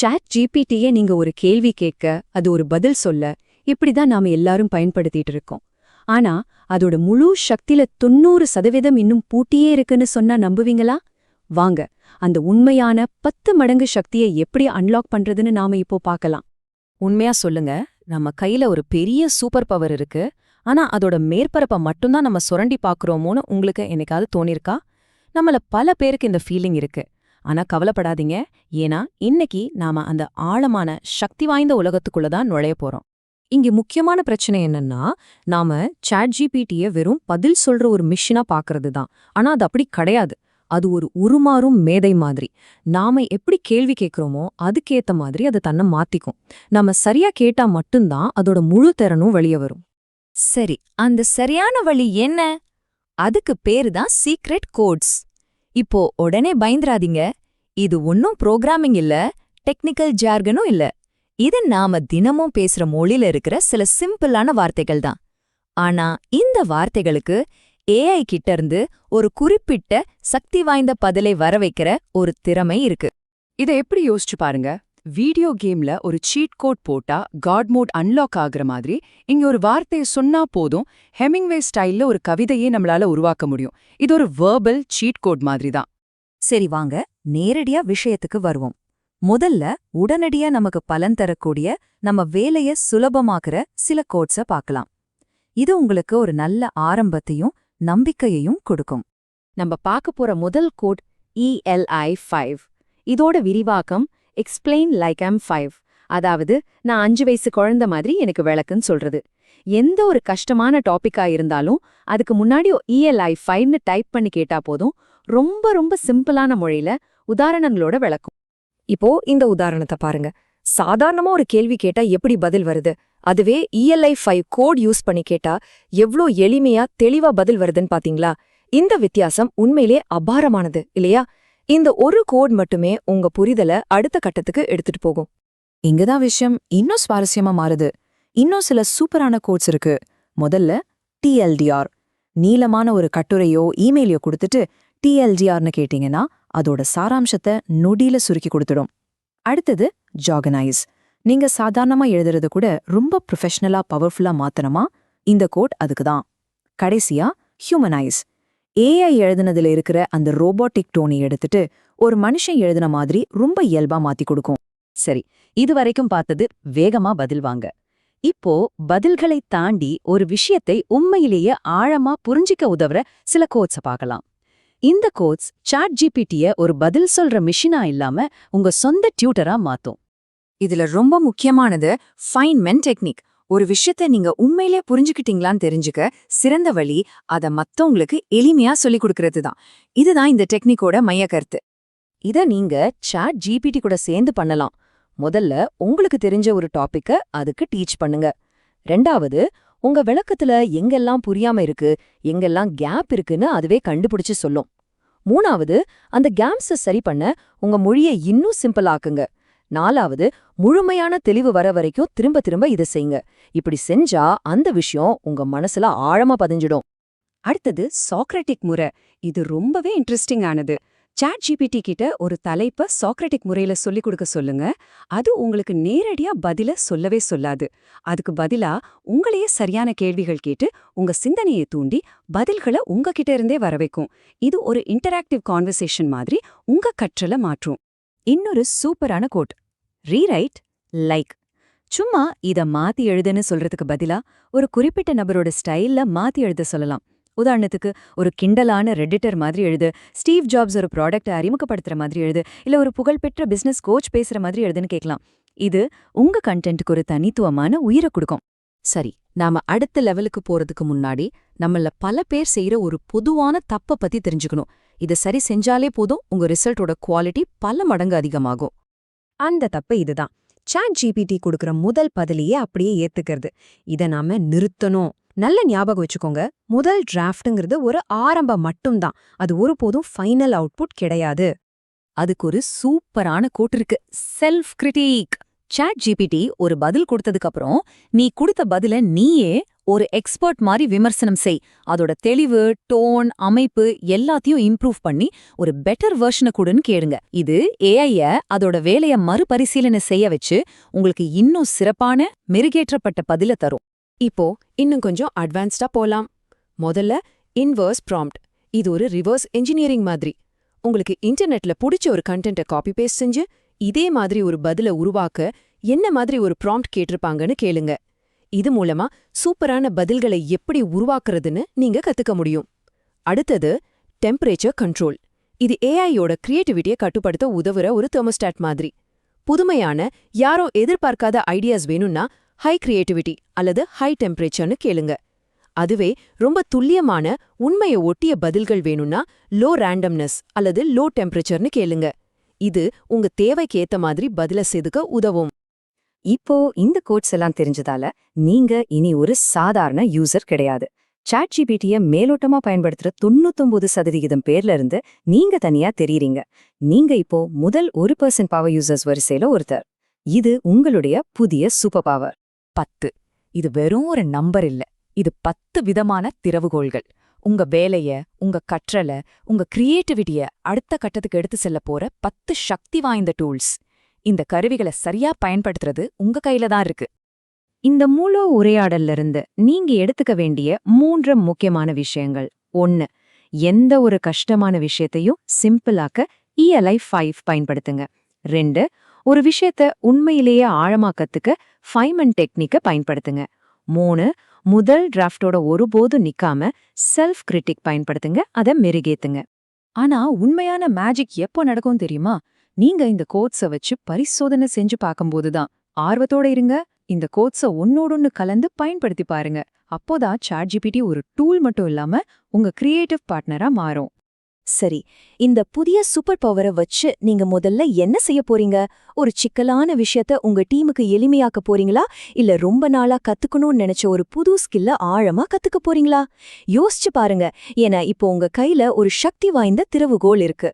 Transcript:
Chat ஜிபிடியே நீங்க ஒரு கேள்வி கேட்க அது ஒரு பதில் சொல்ல இப்படிதான் நாம எல்லாரும் பயன்படுத்திட்டு இருக்கோம். ஆனா அதோட முழு சக்தியில 90% இன்னும் பூட்டியே இருக்குன்னு சொன்னா நம்புவீங்களா? வாங்க அந்த உண்மையான 10 மடங்கு சக்தியை எப்படி அன்லாக் பண்றதுன்னு நாம இப்போ பார்க்கலாம். உண்மையா சொல்லுங்க, நம்ம கையில ஒரு பெரிய சூப்பர் பவர் இருக்கு. ஆனா அதோட மேற்பரப்பை மட்டும்தான் நம்ம சுரண்டி பாக்குறோமோன்னு உங்களுக்கு என்னைக்காவது தோணிருக்கா? நம்மள பல பேருக்கு இந்த ஃபீலிங் இருக்கு. ஆனா கவலைப்படாதீங்க, ஏன்னா இன்னைக்கு நாம அந்த ஆழமான சக்தி வாய்ந்த உலகத்துக்குள்ள தான் நுழைய போறோம். இங்க முக்கியமான பிரச்சனை என்னன்னா, நாம சாட் ஜிபிடிய வெறும் பதில் சொல்ற ஒரு மிஷினா பாக்குறது தான். ஆனா அது அப்படி கிடையாது. அது ஒரு உருமாறும் மேதை மாதிரி. நாம எப்படி கேள்வி கேட்கிறோமோ அதுக்கேத்த மாதிரி அது தன்னை மாத்திக்கும். நம்ம சரியா கேட்டா மட்டும்தான் அதோட முழு திறனும் வெளியே வரும். சரி, அந்த சரியான வழி என்ன? அதுக்கு பேரு தான் சீக்ரெட் கோட்ஸ். இப்போ உடனே பயந்துராதீங்க. இது ஒன்னும் புரோகிராமிங் இல்ல, டெக்னிக்கல் ஜார்கனும் இல்ல. இது நாம தினமும் பேசுற மொழியில இருக்கிற சில சிம்பிளான வார்த்தைகள் தான். ஆனா இந்த வார்த்தைகளுக்கு ஏஐ கிட்ட இருந்து ஒரு குறிப்பிட்ட சக்தி வாய்ந்த பதிலை வர வைக்கிற ஒரு திறமை இருக்கு. இதை எப்படி யோசிச்சு பாருங்க. வீடியோ கேம்ல ஒரு சீட் கோட் போட்டா காட் மோட் அன்லாக் ஆகுற மாதிரி இங்க ஒரு வார்த்தையை சொன்னா போதும், ஹெமிங்வே ஸ்டைல்ல ஒரு கவிதையே நம்மளால உருவாக்க முடியும். இது ஒரு வெர்பல் சீட் கோட் மாதிரி தான். சரி, வாங்க நேரடியா விஷயத்துக்கு வருவோம். முதல்ல உடனடியா நமக்கு பலன் தரக்கூடிய, நம்ம வேலைய சுலபமாக்குற சில கோட்ஸ பார்க்கலாம். இது உங்களுக்கு ஒரு நல்ல ஆரம்பத்தையும் நம்பிக்கையையும் கொடுக்கும். நம்ம பார்க்க போற முதல் கோட் ELI 5. இதோட விரிவாக்கம் எக்ஸ்பிளைன் லைக் ஐம் 5. அதாவது நான் 5 வயசு குழந்தை மாதிரி எனக்கு விளக்குன்னு சொல்றது. எந்த ஒரு கஷ்டமான டாபிக்கா இருந்தாலும் அதுக்கு முன்னாடி ELI 5ன்னு டைப் பண்ணி கேட்டா போதும், ரொம்ப ரொம்ப சிம்பிளான மொழியில உதாரணங்களோட விளக்கும். இப்போ இந்த உதாரணத்தை பாருங்க. சாதாரணமா ஒரு கேள்வி கேட்டா எப்படி பதில் வருது, அதுவே ELI 5 கோட் யூஸ் பண்ணி கேட்டா எவ்ளோ எளிமையா தெளிவா பதில் வருதுன்னு பாத்தீங்களா? இந்த வித்தியாசம் உண்மையிலே அபாரமானது இல்லையா? இந்த ஒரு கோட் மட்டுமே உங்க புரிதலை அடுத்த கட்டத்துக்கு எடுத்துட்டு போகும். இங்கதான் விஷயம் இன்னும் சுவாரஸ்யமா மாறுது. இன்னும் சில சூப்பரான கோட்ஸ் இருக்கு. முதல்ல TLDR. நீளமான ஒரு கட்டுரையோ இமெயிலையோ கொடுத்துட்டு TLDRன்னு கேட்டீங்கன்னா அதோட சாராம்சத்தை நொடியில சுருக்கி கொடுத்துடும். அடுத்தது ஜார்கனைஸ். நீங்க சாதாரணமா எழுதுறது கூட ரொம்ப ப்ரொஃபஷனலா பவர்ஃபுல்லா மாத்தணுமா? இந்த கோட் அதுக்கு தான். கடைசியா ஹியூமனைஸ். ஏஐ எழுதுனதுல இருக்கிற அந்த ரோபோட்டிக் டோனை எடுத்துட்டு ஒரு மனுஷன் எழுதுன மாதிரி ரொம்ப இயல்பா மாத்தி கொடுக்கும். சரி, இதுவரைக்கும் பார்த்தது வேகமா பதில் வாங்க. இப்போ பதில்களை தாண்டி ஒரு விஷயத்தை உண்மையிலேயே ஆழமா புரிஞ்சிக்க உதவுற சில கோட்ஸ பார்க்கலாம். இந்த கோட்ஸ் சாட் ஜிபிடிய ஒரு பதில் சொல்ற மிஷினா இல்லாம உங்க சொந்த டியூட்டரா மாத்தும். இதுல ரொம்ப முக்கியமானது ஃபைன்மென்ட் டெக்னிக். ஒரு விஷயத்தை நீங்க உண்மையிலே புரிஞ்சுக்கிட்டீங்களான்னு தெரிஞ்சுக்க சிறந்த வழி அதை மத்தவங்களுக்கு எளிமையா சொல்லிக் கொடுக்கறது தான். இதுதான் இந்த டெக்னிக்கோட மைய கருத்து. இத நீங்க சாட் ஜிபிடி கூட சேர்ந்து பண்ணலாம். முதல்ல உங்களுக்கு தெரிஞ்ச ஒரு டாபிக்க அதுக்கு டீச் பண்ணுங்க. ரெண்டாவது, உங்க விளக்கத்துல எங்கெல்லாம் புரியாம இருக்கு, எங்கெல்லாம் கேப் இருக்குன்னு அதுவே கண்டுபிடிச்சு சொல்லும். மூணாவது, அந்த கேப்ஸ சரி பண்ண உங்க மொழியை இன்னும் சிம்பிள் ஆக்குங்க. நாலாவது, முழுமையான தெளிவு வர வரைக்கும் திரும்ப திரும்ப இதை செய்யுங்க. இப்படி செஞ்சா அந்த விஷயம் உங்க மனசுல ஆழமா பதிஞ்சிடும். அடுத்தது சாக்ரட்டிக் முறை. இது ரொம்பவே இன்ட்ரெஸ்டிங் ஆனது. சாட் ஜிபிடி கிட்ட ஒரு தலைப்ப சாக்ரட்டிக் முறையில சொல்லிக் கொடுக்க சொல்லுங்க. அது உங்களுக்கு நேரடியா பதில சொல்லவே சொல்லாது. அதுக்கு பதிலா உங்களையே சரியான கேள்விகள் கேட்டு உங்க சிந்தனையை தூண்டி பதில்களை உங்ககிட்ட இருந்தே வர வைக்கும். இது ஒரு இன்டராக்டிவ் கான்வர்சேஷன் மாதிரி உங்க கற்றலை மாற்றும். இன்னொரு சூப்பரான கோட், ரீரைட் லைக். சும்மா இத மாத்தி எழுதுன்னு சொல்றதுக்கு பதிலா ஒரு குறிப்பிட்ட நபரோட ஸ்டைல்ல மாத்தி எழுத சொல்லலாம். உதாரணத்துக்கு, ஒரு கிண்டலான ரெடிட்டர் மாதிரி எழுது, ஸ்டீவ் ஜாப்ஸ் ஒரு ப்ராடக்ட்டை அறிமுகப்படுத்துற மாதிரி எழுது, இல்ல ஒரு புகழ்பெற்ற பிசினஸ் கோச் பேசுற மாதிரி எழுதுன்னு கேட்கலாம். இது உங்க கண்டென்ட்டுக்கு ஒரு தனித்துவமான உயிரை கொடுக்கும். சரி, நாம அடுத்த லெவலுக்கு போறதுக்கு முன்னாடி நம்மள பல பேர் செய்யற ஒரு பொதுவான தப்ப பத்தி தெரிஞ்சுக்கணும். இத சரி செஞ்சாலே போதும், உங்க ரிசல்ட்டோட குவாலிட்டி பல மடங்கு அதிகமாகும். அந்த தப்பு இதுதான். சாட் ஜிபிடி கொடுக்கற முதல் பதிலையே அப்படியே ஏத்துக்கிறது. இதை நாம நிறுத்தணும். நல்ல ஞாபகம் வச்சுக்கோங்க, முதல் டிராஃப்ட்ங்கிறது ஒரு ஆரம்பம் மட்டும்தான். அது ஒருபோதும் ஃபைனல் அவுட்புட் கிடையாது. அதுக்கு ஒரு சூப்பரான கோட் இருக்கு, செல்ஃப் கிரிட்டிக். சாட் ஜிபிடி ஒரு பதில் கொடுத்ததுக்கு அப்புறம் நீ கொடுத்த பதில நீயே ஒரு எக்ஸ்பர்ட் மாதிரி விமர்சனம் செய். அதோட தெளிவு, டோன், அமைப்பு எல்லாத்தையும் இம்ப்ரூவ் பண்ணி ஒரு பெட்டர் வெர்ஷனை கொடுன்னு கேளுங்க. இது ஏஐய அதோட வேலைய மறுபரிசீலனை செய்ய வச்சு உங்களுக்கு இன்னும் சிறப்பான மெருகேற்றப்பட்ட பதில தரும். இப்போ இன்னும் கொஞ்சம் அட்வான்ஸ்டா போலாம். முதல்ல இன்வர்ஸ் ப்ராம்ப்ட். இது ஒரு ரிவர்ஸ் என்ஜினியரிங் மாதிரி. உங்களுக்கு இன்டர்நெட்ல புடிச்ச ஒரு கண்டென்ட்டை காப்பி பேஸ்ட் செஞ்சு இதே மாதிரி ஒரு பதில உருவாக்க என்ன மாதிரி ஒரு ப்ராம்ப்ட் கேட்டிருப்பாங்கன்னு கேளுங்க. இது மூலமா சூப்பரான பதில்களை எப்படி உருவாக்குறதுன்னு நீங்க கத்துக்க முடியும். அடுத்தது டெம்பரேச்சர் கண்ட்ரோல். இது ஏஐயோட கிரியேட்டிவிட்டியை கட்டுப்படுத்த உதவுற ஒரு தெர்மோஸ்டாட் மாதிரி. புதுமையான, யாரோ எதிர்பார்க்காத ஐடியாஸ் வேணும்னா ஹை கிரியேட்டிவிட்டி அல்லது ஹை டெம்பரேச்சர்னு கேளுங்க. அதுவே ரொம்ப துல்லியமான, உண்மையை ஒட்டிய பதில்கள் வேணும்னா லோ ரேண்டம்னஸ் அல்லது லோ டெம்பரேச்சர்னு கேளுங்க. இது உங்க தேவைக்கு ஏத்த மாதிரி பதில செதுக்க உதவும். இப்போ இந்த கோட்ஸ் எல்லாம் தெரிஞ்சதால நீங்க இனி ஒரு சாதாரண யூசர் கிடையாது. ChatGPT-ய மேலோட்டமா பயன்படுத்துற 99% பேர்ல இருந்து நீங்க தனியா தெரியுறீங்க. நீங்க இப்போ முதல் 1% பவர் யூசர்ஸ் வரிசையில ஒருத்தர். இது உங்களுடைய புதிய சூப்பர் பவர். 10. இது வெறும் ஒரு நம்பர் இல்ல. இது 10 விதமான திறவுகோள்கள். உங்க வேலைய, உங்க கற்றல, உங்க கிரியேட்டிவிட்டிய அடுத்த கட்டத்துக்கு எடுத்து செல்ல போற 10 சக்தி வாய்ந்த டூல்ஸ். இந்த கருவிகளை சரியா பயன்படுத்துறது உங்க கையில தான் இருக்கு. இந்த முழு உரையாடல்ல இருந்து நீங்க எடுத்துக்க வேண்டிய 3 முக்கியமான விஷயங்கள். 1. எந்த ஒரு கஷ்டமான விஷயத்தையும் சிம்பிளாக்க ELI5 பயன்படுத்துங்க. 2. ஒரு விஷயத்த உண்மையிலேயே ஆழமாக்கத்துக்க ஃபைமன் டெக்னிக்க பயன்படுத்துங்க. 3. முதல் டிராஃப்டோட ஒருபோதும் நிக்காம செல்ஃப் கிரிட்டிக் பயன்படுத்துங்க, அதை மெருகேத்துங்க. ஆனா உண்மையான மேஜிக் எப்போ நடக்கும் தெரியுமா? நீங்க இந்த கோட்ஸை வச்சு பரிசோதனை செஞ்சு பார்க்கும்போதுதான். ஆர்வத்தோட இருங்க. இந்த கோட்ஸை ஒன்னோடொன்னு கலந்து பயன்படுத்தி பாருங்க. அப்போதான் ChatGPT ஒரு டூல் மட்டும் இல்லாம உங்க கிரியேட்டிவ் பார்ட்னரா மாறும். சரி, இந்த புதிய சூப்பர் பவரை வச்சு நீங்க முதல்ல என்ன செய்ய போறீங்க? ஒரு சிக்கலான விஷயத்த உங்க டீமுக்கு எளிமையாக்க போறீங்களா? இல்ல ரொம்ப நாளா கத்துக்கணும்னு நினைச்ச ஒரு புது ஸ்கில்ல ஆழமா கத்துக்க போறீங்களா? யோசிச்சு பாருங்க. ஏன்னா இப்போ உங்க கையில ஒரு சக்தி வாய்ந்த திறவுகோல் இருக்கு.